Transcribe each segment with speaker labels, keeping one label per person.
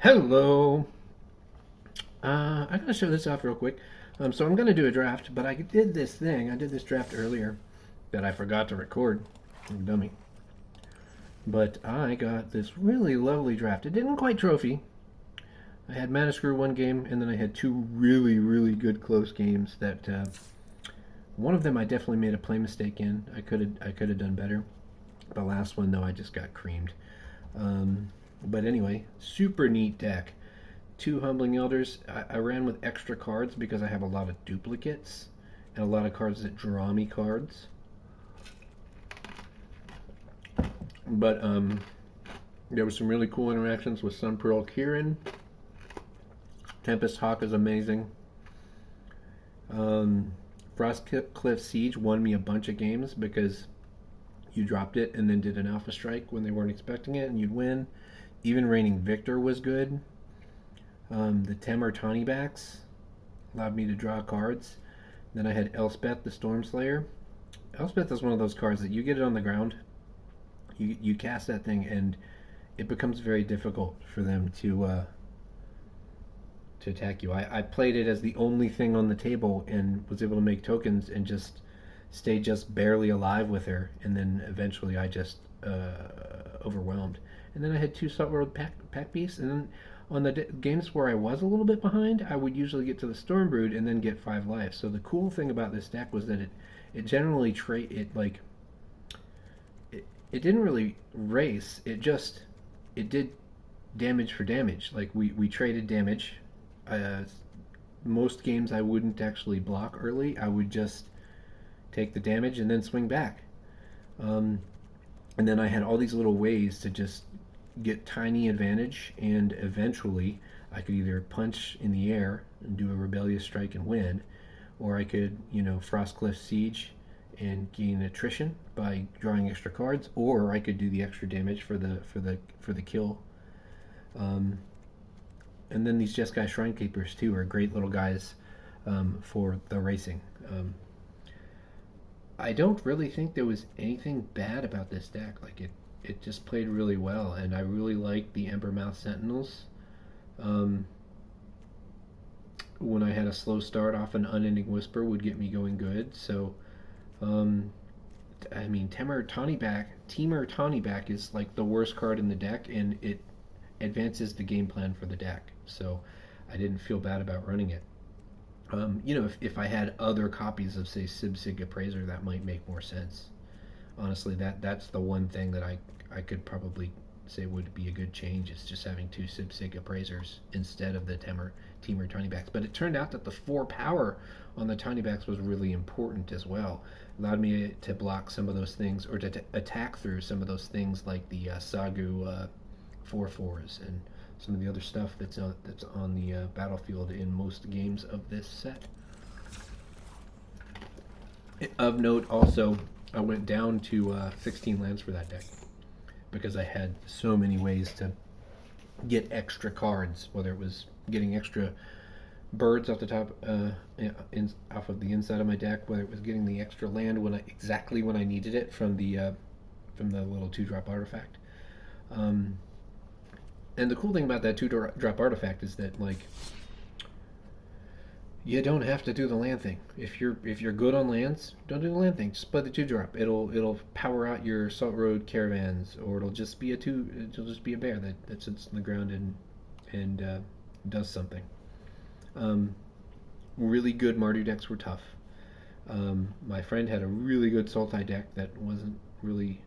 Speaker 1: Hello. I'm going to show this off real quick. So I'm going to do a draft, but I did this thing. I did this draft earlier that I forgot to record. I'm a dummy. But I got this really lovely draft. It didn't quite trophy. I had Mana Screw one game, and then I had two really, really good close games. That one of them I definitely made a play mistake in. I could have done better. The last one though, I just got creamed. But anyway, super neat deck. Two Humbling Elders. I ran with extra cards because I have a lot of duplicates and a lot of cards that draw me cards. But there were some really cool interactions with Sun Pearl Kieran. Tempest Hawk is amazing. Frostcliff Siege won me a bunch of games because you dropped it and then did an Alpha Strike when they weren't expecting it, and you'd win. Even Reigning Victor was good. The Temur Tawny backs allowed me to draw cards. Then I had Elspeth the Stormslayer. Elspeth is one of those cards that you get it on the ground, you cast that thing, and it becomes very difficult for them to attack you. I played it as the only thing on the table and was able to make tokens and just stay just barely alive with her. And then eventually I just overwhelmed. And then I had two Salt World pack beasts. And then on the games where I was a little bit behind, I would usually get to the Stormbrood and then get 5 life. So the cool thing about this deck was that it generally it didn't really race. It did damage for damage. Like we traded damage. Uh, Most games I wouldn't actually block early. I would just take the damage and then swing back. Um, and then I had all these little ways to just get tiny advantage, and eventually I could either punch in the air and do a rebellious strike and win, or I could, Frostcliff Siege and gain attrition by drawing extra cards, or I could do the extra damage for the kill. Um, and then these Jeskai Shrine Keepers too are great little guys for the racing. I don't really think there was anything bad about this deck. Like it just played really well, and I really liked the Embermouth Sentinels. Um, when I had a slow start off, an Unending Whisper would get me going good. So, um, I mean, Temur Tawnyback is like the worst card in the deck, and it advances the game plan for the deck. So, I didn't feel bad about running it. If I had other copies of, say, Sig Appraiser, that might make more sense. Honestly, that's the one thing that I could probably say would be a good change, is just having two Sig Appraisers instead of the Temur Tinybacks. But it turned out that the 4 power on the Tinybacks was really important as well. Allowed me to block some of those things, or to attack through some of those things like the Sagu 4/4s and some of the other stuff that's on the battlefield in most games of this set. Of note, also, I went down to 16 lands for that deck because I had so many ways to get extra cards, whether it was getting extra birds off the top, off of the inside of my deck, whether it was getting the extra land exactly when I needed it from the little 2-drop artifact. Um, and the cool thing about that 2-drop artifact is that, like, you don't have to do the land thing. If you're good on lands, don't do the land thing. Just play the 2-drop. It'll power out your Salt Road caravans, or it'll just be a bear that sits on the ground and does something. Um, Really good Mardu decks were tough. My friend had a really good Sultai deck that wasn't really.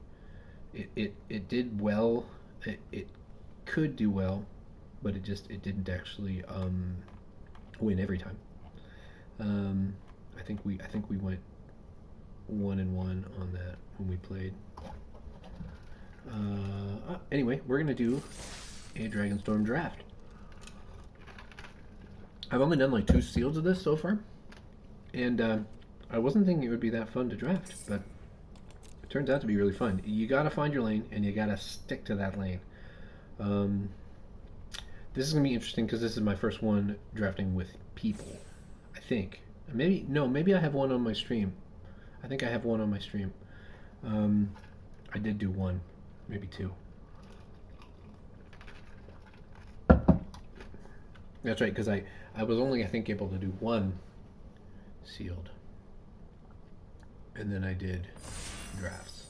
Speaker 1: It did well. It could do well, but it didn't actually win every time. I think we went 1-1 on that when we played. Anyway, we're gonna do a Dragonstorm draft. I've only done like 2 seals of this so far, and I wasn't thinking it would be that fun to draft, but it turns out to be really fun. You gotta find your lane, and you gotta stick to that lane. Um, this is gonna be interesting because this is my first one drafting with people. I think maybe no, maybe I have one on my stream. I think I have one on my stream. Um, I did do one, maybe 2. That's right, because I was only, I think, able to do one sealed. And then I did drafts.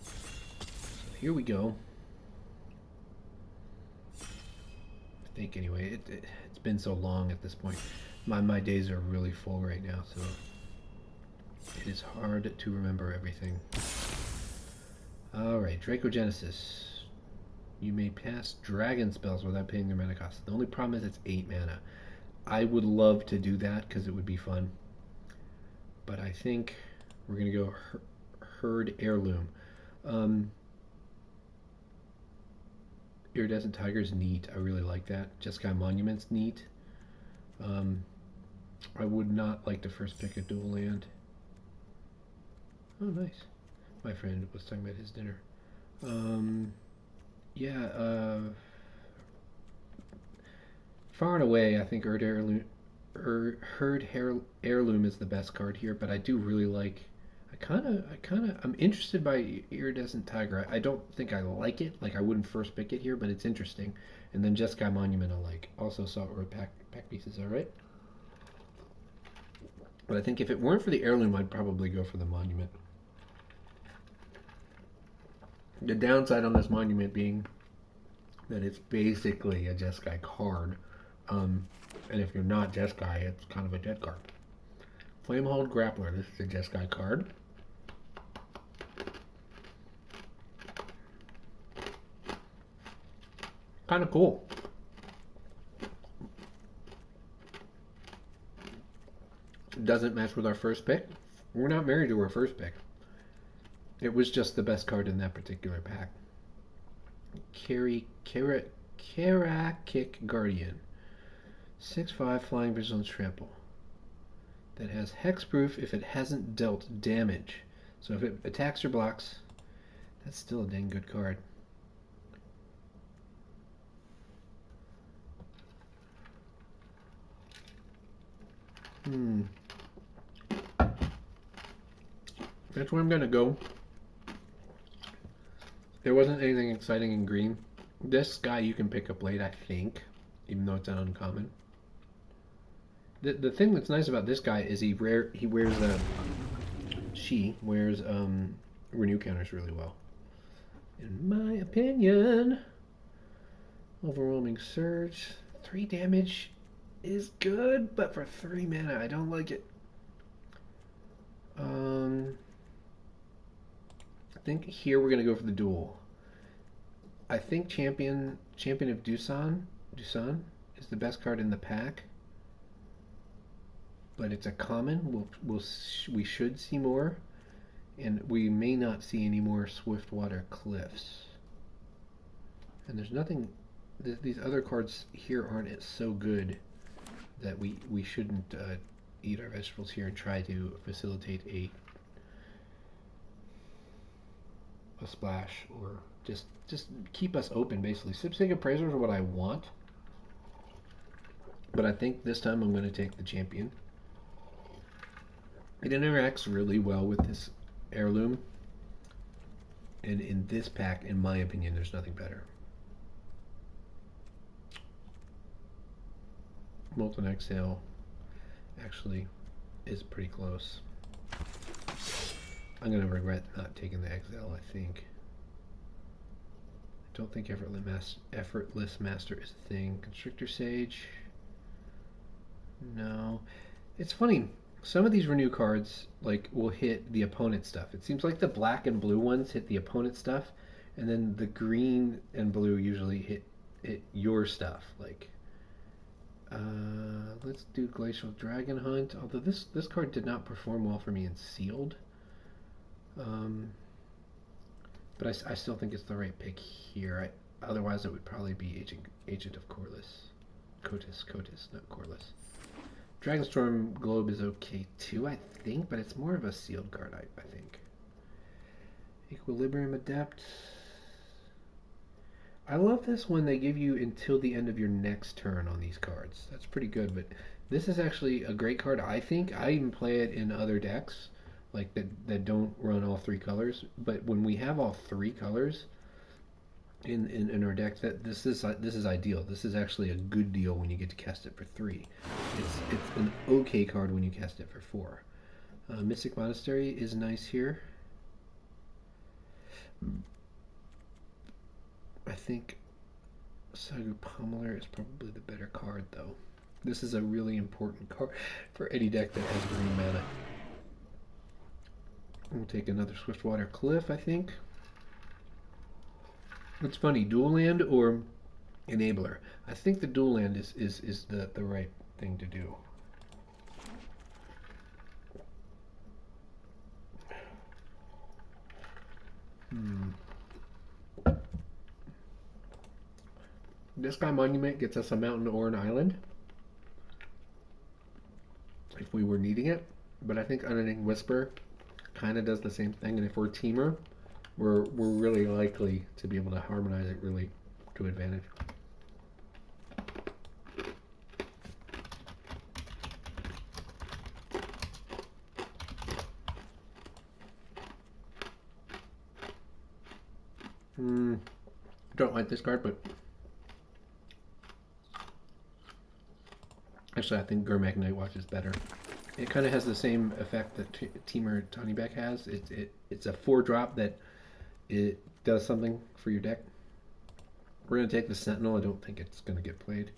Speaker 1: So here we go. I think, anyway, it's been so long at this point. My days are really full right now, so it is hard to remember everything. Alright, Dracogenesis. You may pass dragon spells without paying their mana cost. The only problem is it's 8 mana. I would love to do that because it would be fun. But I think we're going to go Herd Heirloom. Iridescent Tiger's neat. I really like that. Jeskai Monument's neat. I would not like to first pick a dual land. Oh, nice. My friend was talking about his dinner. Yeah, far and away, I think Herd Heirloom is the best card here, but I do really like. I'm interested by Iridescent Tiger. I don't think I like it. Like I wouldn't first pick it here, but it's interesting. And then Jeskai Monument I like. Also Saltwood pack pieces, all right. But I think if it weren't for the heirloom, I'd probably go for the monument. The downside on this monument being that it's basically a Jeskai card. And if you're not Jeskai, it's kind of a dead card. Flamehold Grappler. This is a Jeskai card. Kind of cool. It doesn't match with our first pick. We're not married to our first pick. It was just the best card in that particular pack. Karakik Guardian. 6/5 Flying Vigilance Trample. That has hexproof if it hasn't dealt damage. So if it attacks or blocks, that's still a dang good card. That's where I'm gonna go. There wasn't anything exciting in green. This guy you can pick up late, I think, even though it's an uncommon. The thing that's nice about this guy is he wears renew counters really well. In my opinion, overwhelming surge, 3 damage is good, but for 3 mana, I don't like it. I think here we're gonna go for the duel. I think Champion of Dusan is the best card in the pack, but it's a common. We should see more, and we may not see any more Swiftwater Cliffs. And there's nothing. These other cards here aren't so good that we shouldn't eat our vegetables here and try to facilitate a splash or just keep us open. Basically, Sipsig Appraisers are what I want, but I think this time I'm going to take the champion. It interacts really well with this heirloom, and in this pack, in my opinion, there's nothing better. Molten Exhale actually is pretty close. I'm going to regret not taking the Exhale, I think. I don't think Effortless Master is a thing. Constrictor Sage. No. It's funny. Some of these renew cards will hit the opponent stuff. It seems like the black and blue ones hit the opponent stuff, and then the green and blue usually hit your stuff. Let's do Glacial Dragon Hunt. Although this card did not perform well for me in Sealed. But I still think it's the right pick here. Otherwise, it would probably be Agent of Corliss. Cotis, not Corliss. Dragonstorm Globe is okay too, I think, but it's more of a sealed card, I think. Equilibrium Adept. I love this when they give you until the end of your next turn on these cards. That's pretty good, but this is actually a great card, I think. I even play it in other decks that don't run all 3 colors, but when we have all 3 colors, in our deck. That this is ideal. This is actually a good deal when you get to cast it for 3. It's an okay card when you cast it for 4. Mystic Monastery is nice here. I think Sagu Pommeler is probably the better card, though. This is a really important card for any deck that has green mana. We'll take another Swiftwater Cliff, I think. It's funny, dual land or enabler. I think the dual land is the right thing to do. This guy Monument gets us a mountain or an island if we were needing it, but I think Unending Whisper kind of does the same thing, and if we're Teamer, we're really likely to be able to harmonize it really to advantage. Don't like this card, but actually I think Gurmak Nightwatch is better. It kind of has the same effect that Temur Tonyback has. It's a 4-drop that it does something for your deck. We're going to take the Sentinel. I don't think it's going to get played.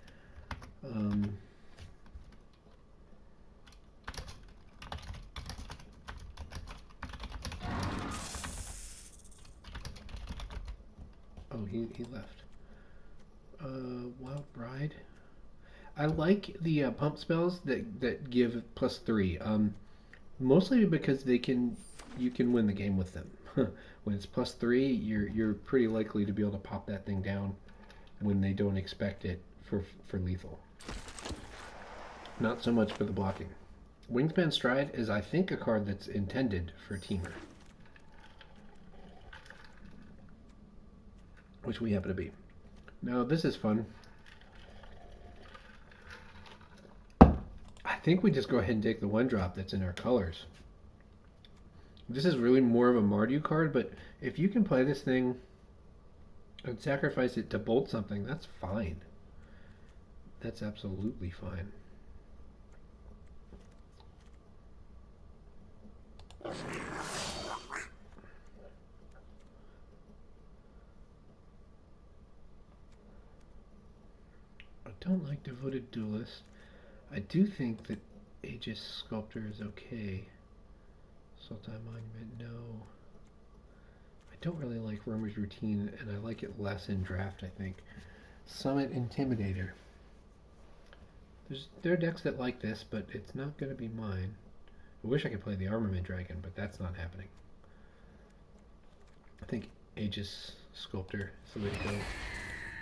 Speaker 1: Oh, he left. Wild Bride. I like the pump spells that give +3. Mostly because you can win the game with them. When it's +3, you're pretty likely to be able to pop that thing down when they don't expect it for lethal. Not so much for the blocking. Wingspan Stride is, I think, a card that's intended for Teamer, which we happen to be. Now this is fun. I think we just go ahead and take the 1-drop that's in our colors. This is really more of a Mardu card, but if you can play this thing and sacrifice it to bolt something, that's fine. That's absolutely fine. I don't like Devoted Duelist. I do think that Aegis Sculptor is okay. Sultan Monument, no. I don't really like Roamer's Routine, and I like it less in Draft, I think. Summit Intimidator. There are decks that like this, but it's not going to be mine. I wish I could play the Armament Dragon, but that's not happening. I think Aegis Sculptor is the way to go.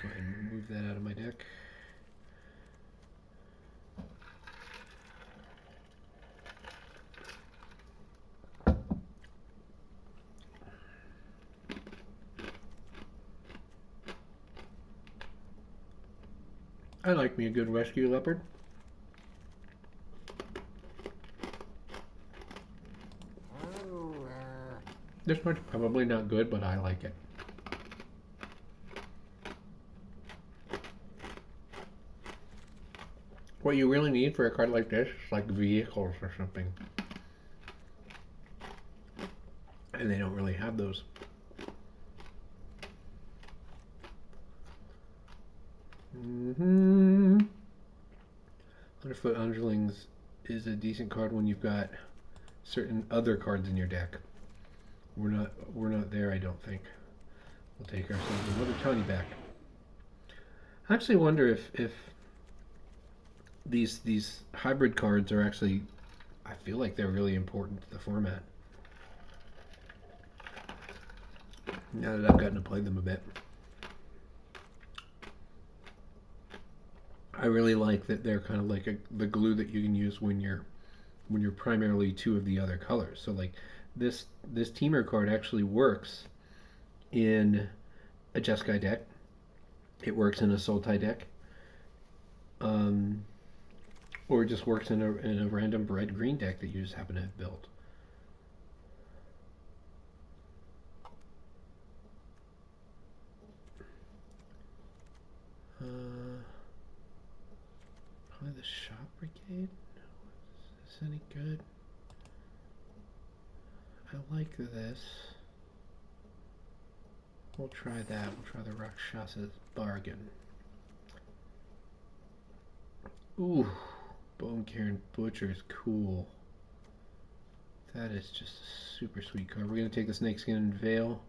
Speaker 1: Go ahead and move that out of my deck. I like me a good Rescue Leopard. This one's probably not good, but I like it. What you really need for a card like this is like vehicles or something. And they don't really have those. 100-foot Underlings is a decent card when you've got certain other cards in your deck. We're not there, I don't think. We'll take ourselves another Tony back. I actually wonder if these hybrid cards are actually, I feel like they're really important to the format. Now that I've gotten to play them a bit. I really like that they're kind of like the glue that you can use when you're primarily 2 of the other colors. So like this Teamer card actually works in a Jeskai deck. It works in a Sultai deck. Or it just works in a random red green deck that you just happen to have built. Probably the Shop Brigade. Is this any good? I like this. We'll try that. We'll try the Rakshasa's Bargain. Ooh, Bone Karen Butcher is cool. That is just a super sweet card. We're going to take the Snakeskin and Veil.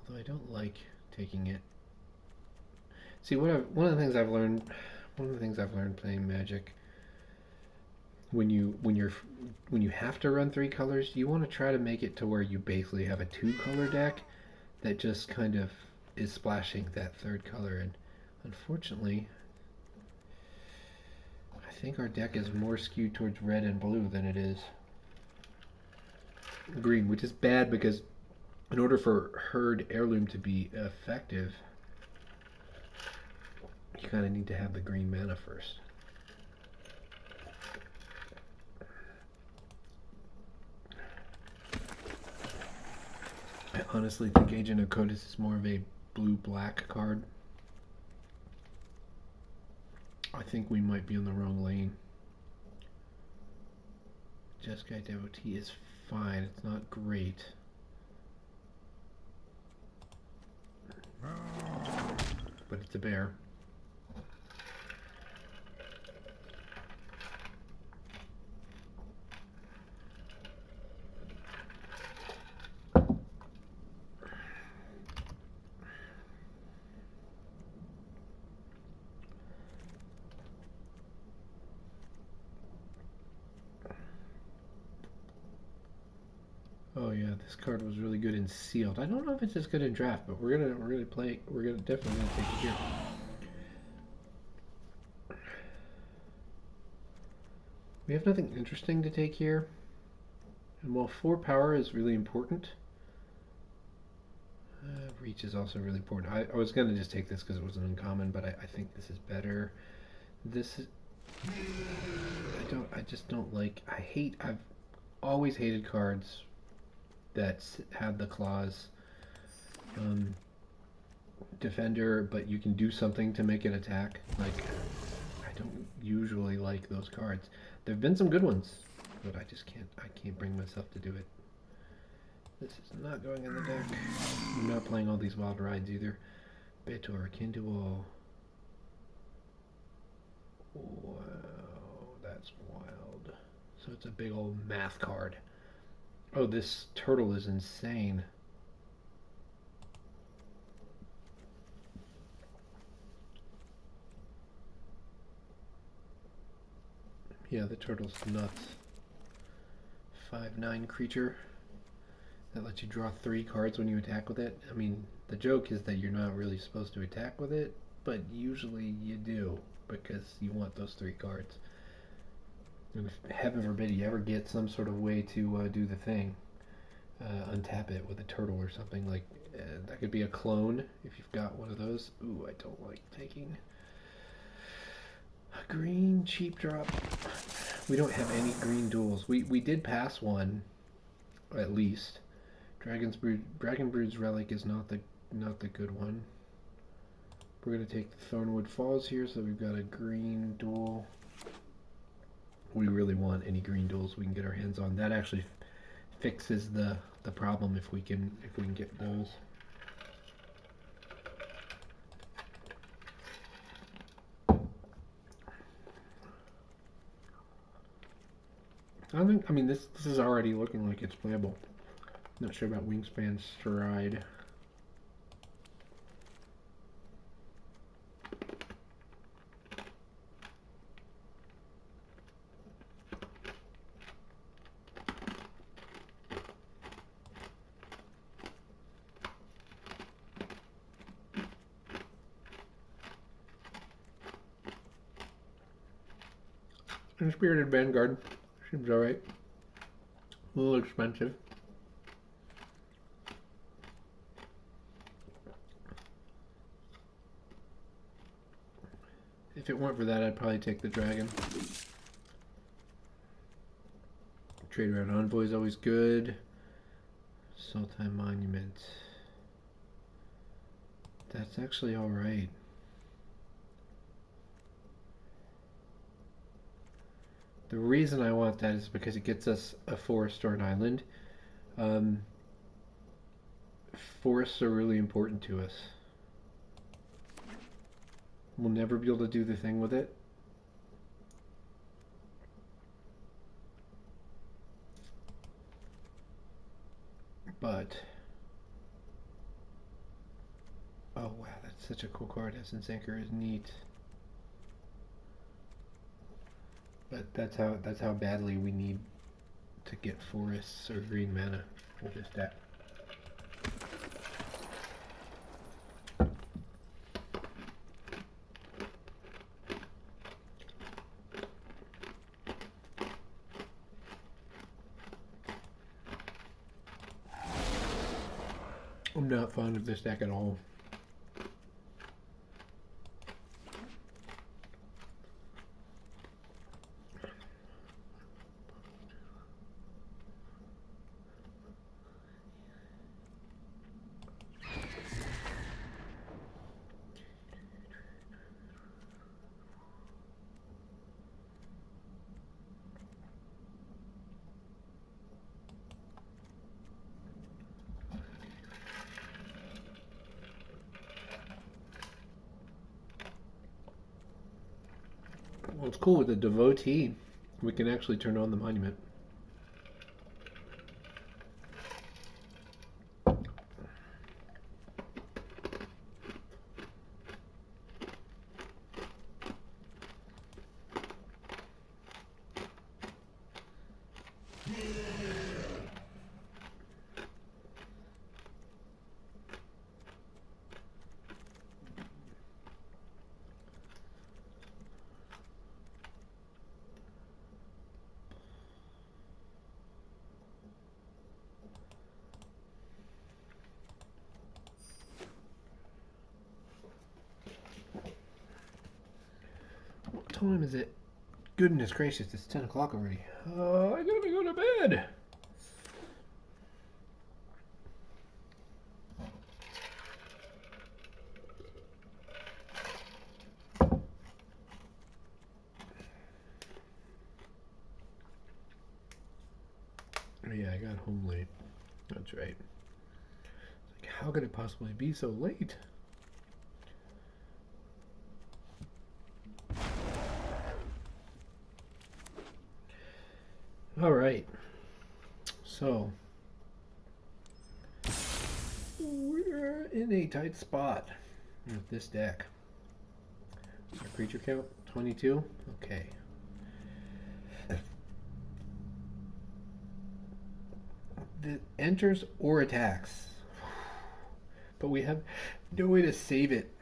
Speaker 1: Although I don't like taking it. See, one of the things I've learned playing Magic, when you have to run 3 colors, you want to try to make it to where you basically have a 2-color deck that just kind of is splashing that 3rd color. And unfortunately, I think our deck is more skewed towards red and blue than it is green, which is bad because in order for Herd Heirloom to be effective, you kind of need to have the green mana first. I honestly think Agent of Codis is more of a blue-black card. I think we might be in the wrong lane. Jeskai Devotee is fine. It's not great. But it's a bear. Oh yeah, this card was really good in sealed. I don't know if it's as good in draft, but we're gonna play. We're gonna definitely gonna take it here. We have nothing interesting to take here, and while 4 power is really important, reach is also really important. I was gonna just take this because it was an uncommon, but I think this is better. This is. I just don't like. I've always hated cards that have the clause defender, but you can do something to make it attack. Like, I don't usually like those cards. There have been some good ones, but I can't bring myself to do it. This is not going in the deck. I'm not playing all these wild rides either. Betor, akin to all. Wow, that's wild. So it's a big old math card. Oh, this turtle is insane. Yeah, the turtle's nuts. 5/9 creature that lets you draw 3 cards when you attack with it. I mean, the joke is that you're not really supposed to attack with it, but usually you do because you want those 3 cards. And if, heaven forbid, you ever get some sort of way to do the thing, untap it with a turtle or something, like that could be a clone if you've got one of those. Ooh, I don't like taking a green cheap drop. We don't have any green duels. We did pass one, at least. Dragon Brood's Relic is not the good one. We're gonna take the Thornwood Falls here, so we've got a green duel. We really want any green duels we can get our hands on. That actually fixes the problem if we can get those. I mean this is already looking like it's playable. Not sure about Wingspan Stride. And Spirited Vanguard seems alright. A little expensive. If it weren't for that, I'd probably take the dragon. Trade Route Envoy is always good. Sultan Monument. That's actually alright. The reason I want that is because it gets us a forest or an island. Um, Forests are really important to us. We'll never be able to do the thing with it. But, oh wow, that's such a cool card. Essence Anchor is neat. But that's how badly we need to get forests or green mana with this deck. I'm not fond of this deck at all. Well, it's cool with the Devotee. We can actually turn on the monument. What time is it? Goodness gracious, it's 10 o'clock already. I gotta go to bed. Oh yeah, I got home late. That's right. Like, how could it possibly be so late? All right. So, we're in a tight spot with this deck. Our creature count 22. Okay. That enters or attacks, but we have no way to save it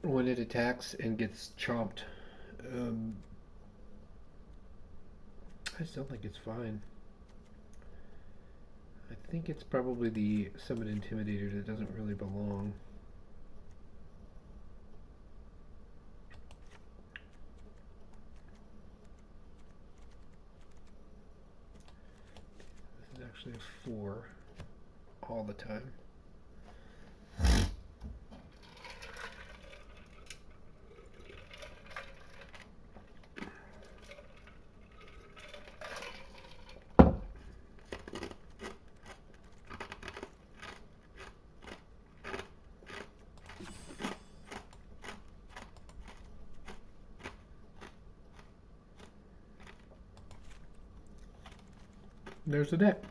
Speaker 1: when it attacks and gets chomped. I still think it's fine. I think it's probably the Summon Intimidator that doesn't really belong. This is actually a 4 all the time. There's the deck.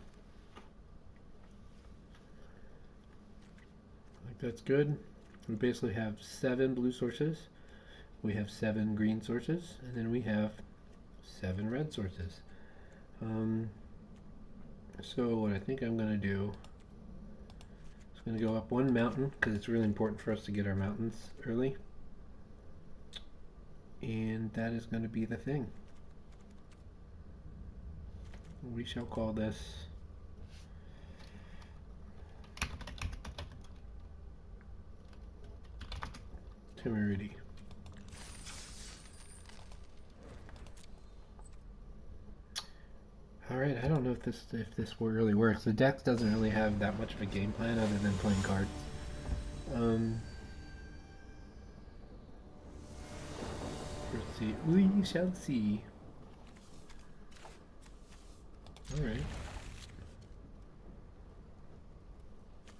Speaker 1: I think that's good. We basically have 7 blue sources, we have 7 green sources, and then we have 7 red sources. So what I think I'm going to do is going to go up 1 mountain, because it's really important for us to get our mountains early. And that is going to be the thing. We shall call this Temerity. Alright, I don't know if this really works. The deck doesn't really have that much of a game plan other than playing cards. Let's see. We shall see. All right.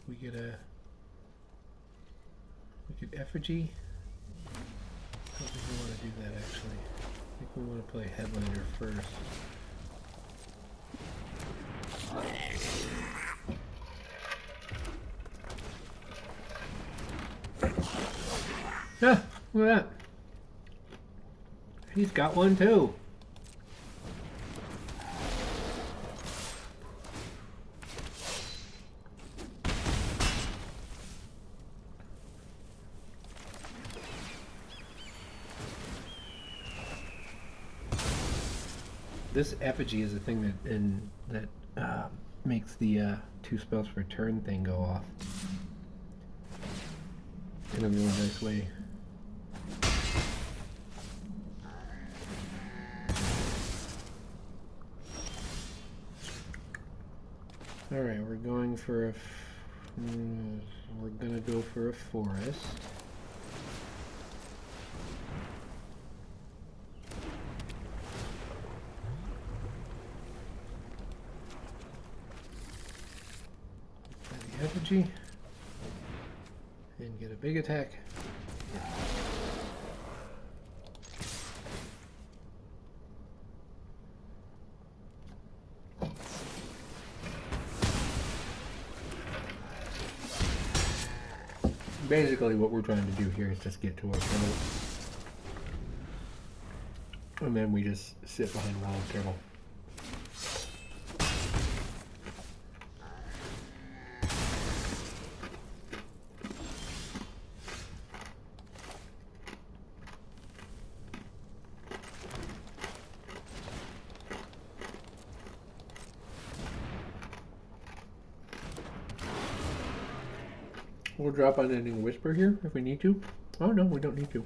Speaker 1: We get effigy. I don't think we want to do that actually. I think we want to play headliner first. Ah, look at that. He's got one too. This effigy is a thing that makes the 2 spells per turn thing go off in a really nice way. All right, we're going for a. We're gonna go for a forest. The effigy and get a big attack. Basically what we're trying to do here is just get to our turtle. And then we just sit behind a wall of turtle. We'll drop unending whisper here if we need to. Oh no, we don't need to.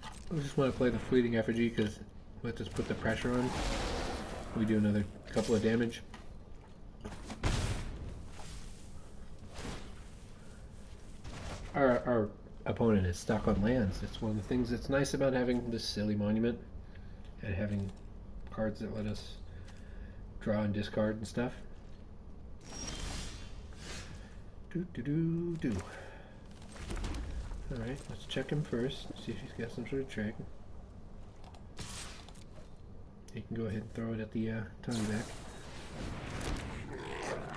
Speaker 1: I just want to play the fleeting effigy because let's just put the pressure on. We do another couple of damage. Our opponent is stuck on lands. It's one of the things that's nice about having this silly monument and having cards that let us draw and discard and stuff. Alright, let's check him first, see if he's got some sort of trick. You can go ahead and throw it at the tongue back.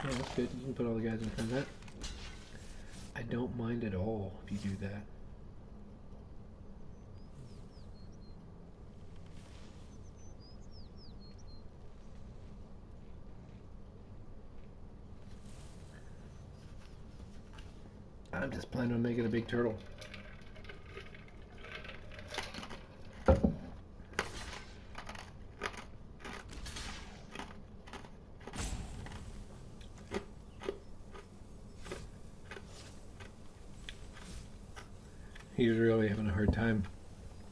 Speaker 1: Oh, that's good. You can put all the guys in front of that. I don't mind at all if you do that. I'm just planning on making a big turtle. He's really having a hard time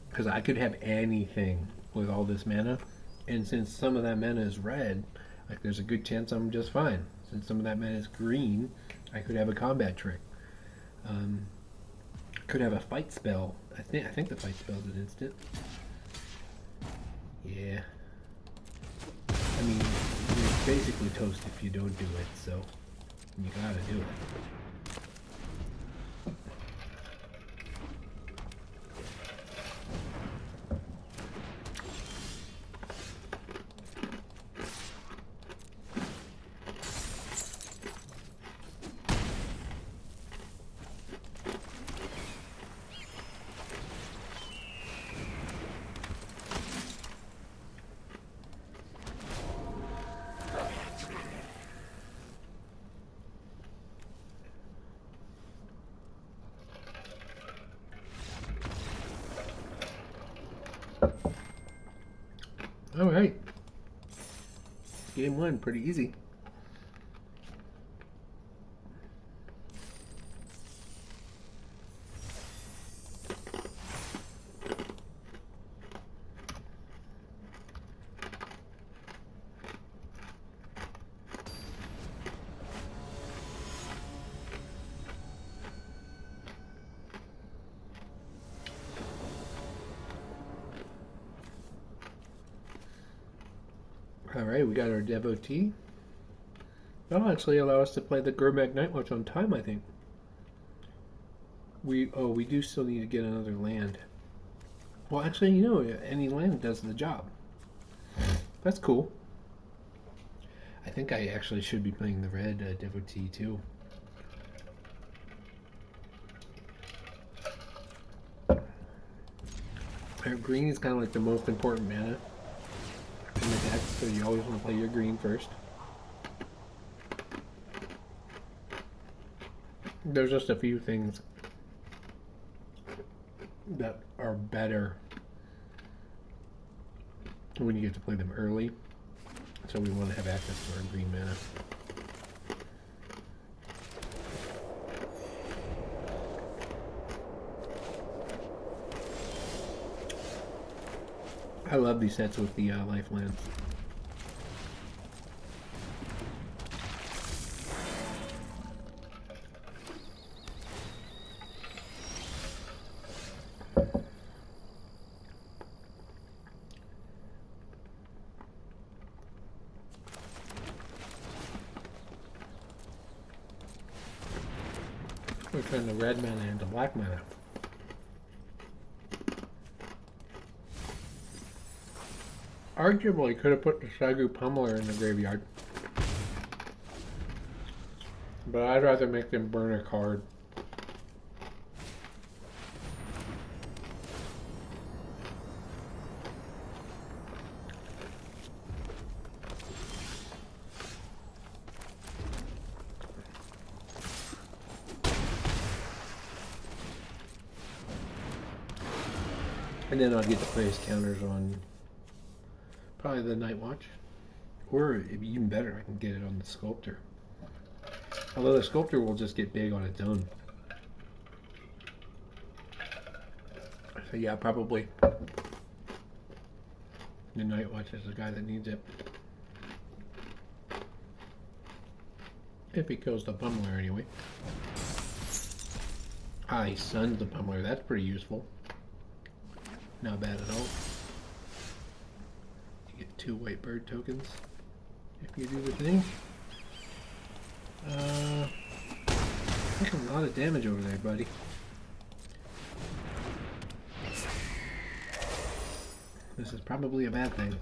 Speaker 1: because I could have anything with all this mana, and since some of that mana is red, like there's a good chance I'm just fine. Since some of that mana is green, I could have a combat trick. Could have a fight spell. I think the fight spell is an instant. Yeah. I mean, you're basically toast if you don't do it, so you gotta do it. Alright. Game 1, pretty easy. Alright, we got our devotee. That'll actually allow us to play the Gurmag Nightwatch on time, I think. We do still need to get another land. Well, actually, you know, any land does the job. That's cool. I think I actually should be playing the red devotee too. Green is kind of like the most important mana in the deck, so you always want to play your green first. There's just a few things that are better when you get to play them early, so we want to have access to our green mana. I love these sets with the lifelines. We're turning the red mana into black mana. Arguably could have put the Sagu Pummeler in the graveyard, but I'd rather make them burn a card. And then I'll get to play his counters on probably the Night Watch. Or even better, I can get it on the Sculptor. Although the Sculptor will just get big on its own. So yeah, probably the Night Watch is the guy that needs it. If he kills the Pummeler anyway. Ah, he suns the Pummeler. That's pretty useful. Not bad at all. You get 2 white bird tokens if you do the thing. That's a lot of damage over there, buddy. This is probably a bad thing.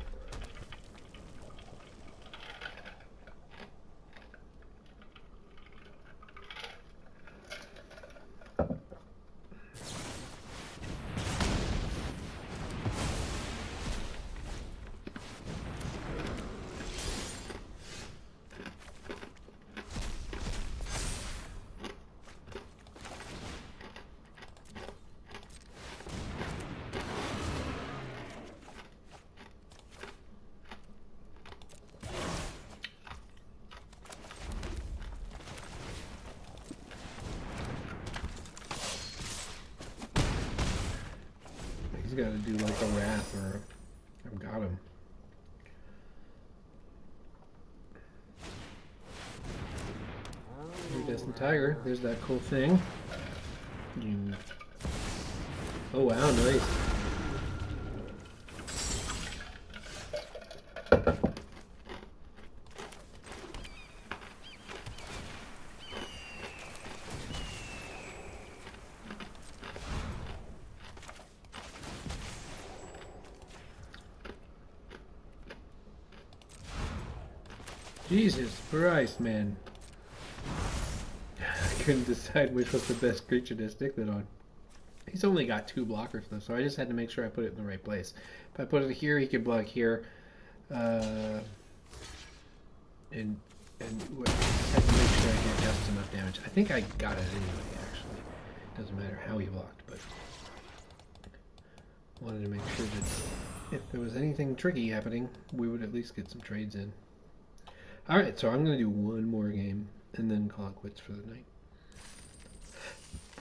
Speaker 1: He's got to do like a Wrath or I've got him. Iridescent Tiger, there's that cool thing. Oh wow, nice. Jesus Christ, man. I couldn't decide which was the best creature to stick that on. He's only got 2 blockers though, so I just had to make sure I put it in the right place. If I put it here, he could block here. And just had to make sure I get just enough damage. I think I got it anyway, actually. Doesn't matter how he blocked, but wanted to make sure that if there was anything tricky happening, we would at least get some trades in. Alright, so I'm going to do one more game and then call it quits for the night.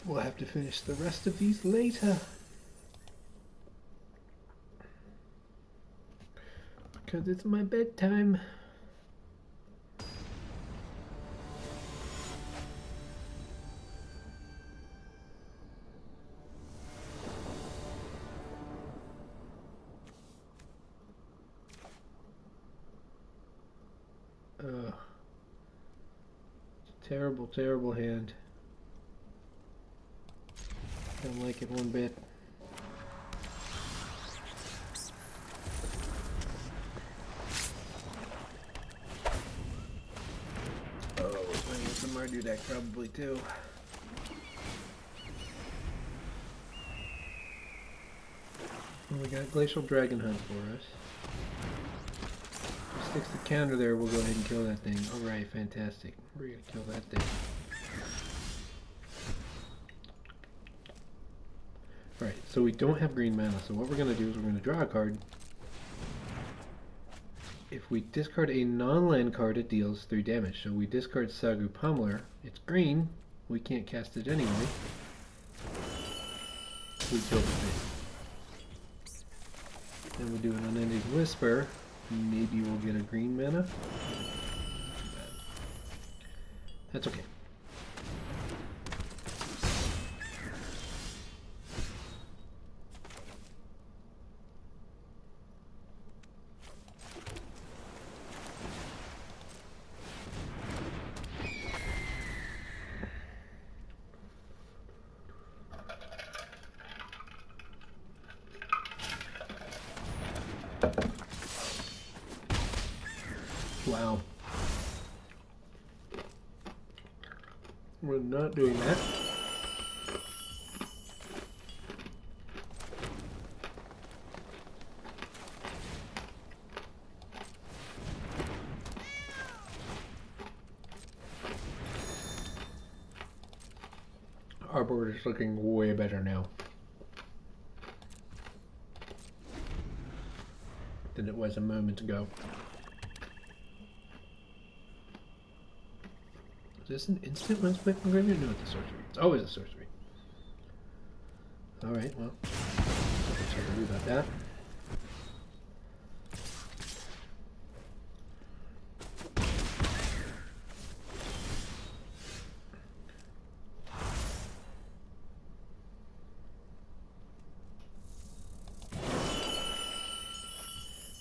Speaker 1: We'll have to finish the rest of these later. Because it's my bedtime. Terrible, terrible hand. Don't like it one bit. Oh, I need some Mardu deck probably too. Well, we got Glacial Dragon Hunt for us. If he sticks the counter there, we'll go ahead and kill that thing. Alright, fantastic. We're gonna kill that thing. Alright, so we don't have green mana, so what we're gonna do is we're gonna draw a card. If we discard a non-land card, it deals 3 damage. So we discard Sagu Pummeler. It's green. We can't cast it anyway. We kill the thing. Then we do an Unending Whisper. Maybe we'll get a green mana. That's okay. Wow. We're not doing that. Our board is looking way better now than it was a moment ago. Is this an instant when it's played from graveyard? No, it's a sorcery. It's always a sorcery. Alright, well, nothing to do about that.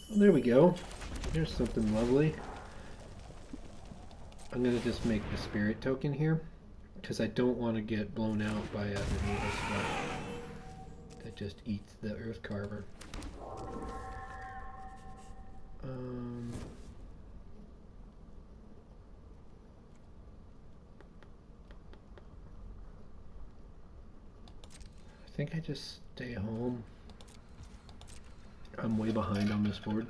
Speaker 1: Well, there we go. There's something lovely. I'm going to just make the spirit token here because I don't want to get blown out by a Native spell that just eats the Earth Carver. I think I just stay home. I'm way behind on this board.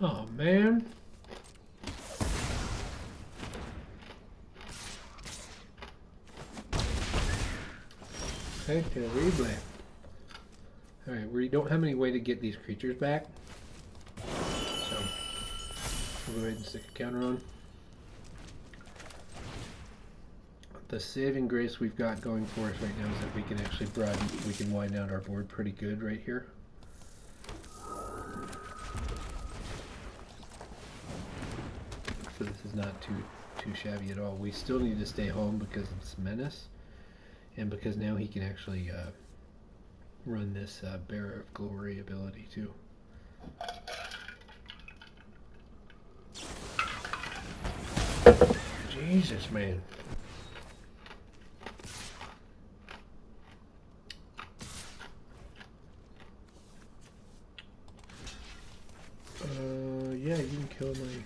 Speaker 1: Oh man. Okay, terrible. Alright, we don't have any way to get these creatures back. So, we'll go ahead and stick a counter on. The saving grace we've got going for us right now is that we can actually we can widen out our board pretty good right here. So this is not too shabby at all. We still need to stay home because it's Menace, and because now he can actually run this Bearer of Glory ability too. Jesus, man. Yeah, you can kill my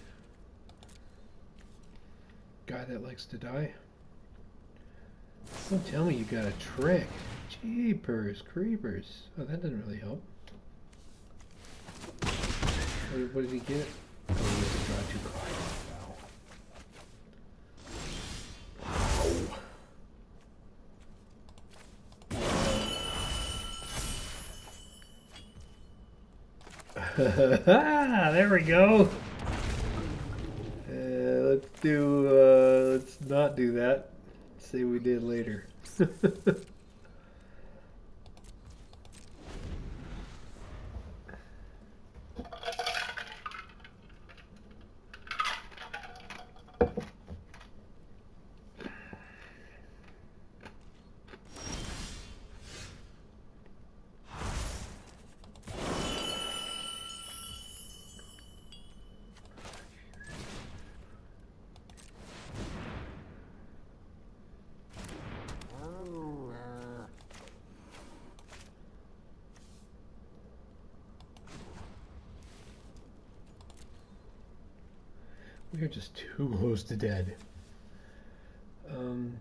Speaker 1: guy that likes to die. Don't tell me you got a trick. Jeepers creepers. Oh, that doesn't really help. What did he get? Oh, he has to draw 2 cards. Wow. There we go. Let's not do that. Say we did later. We're just too close to dead. I am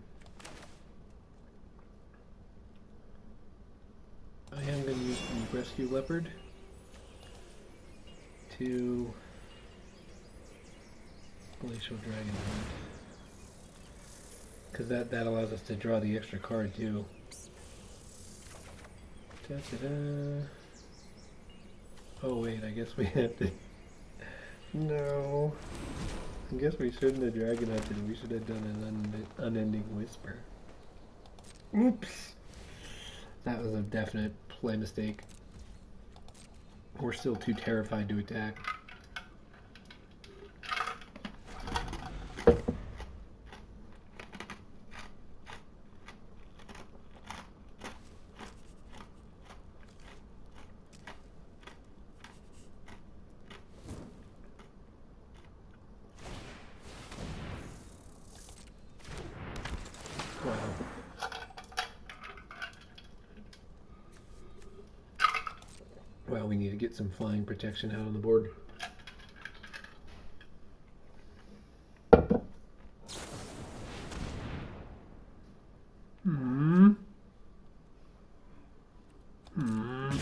Speaker 1: going to use the rescue leopard to glacial dragon hunt, because that allows us to draw the extra card too. Da-da-da. Oh wait, I guess we have to. No, I guess we shouldn't have dragon hunted. We should have done an unending whisper. Oops, that was a definite play mistake. We're still too terrified to attack. Wow. Well, we need to get some flying protection out on the board. Hmm. Hmm.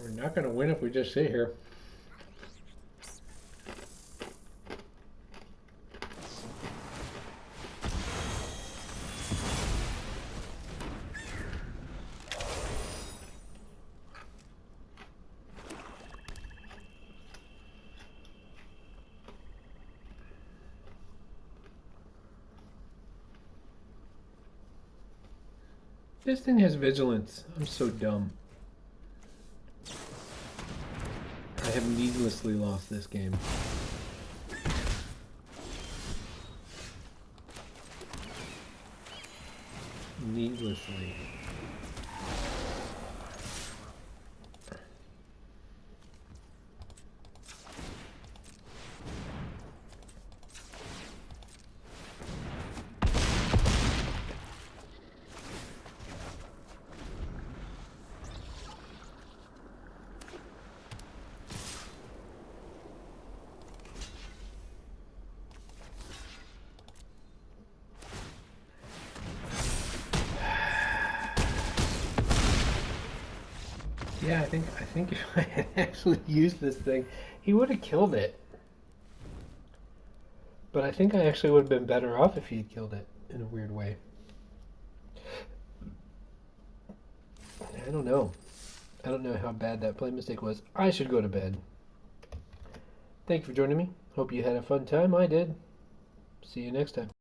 Speaker 1: We're not going to win if we just sit here. This thing has vigilance. I'm so dumb. I have needlessly lost this game. Needlessly. Yeah, I think if I had actually used this thing, he would have killed it. But I think I actually would have been better off if he had killed it in a weird way. I don't know. I don't know how bad that play mistake was. I should go to bed. Thank you for joining me. Hope you had a fun time. I did. See you next time.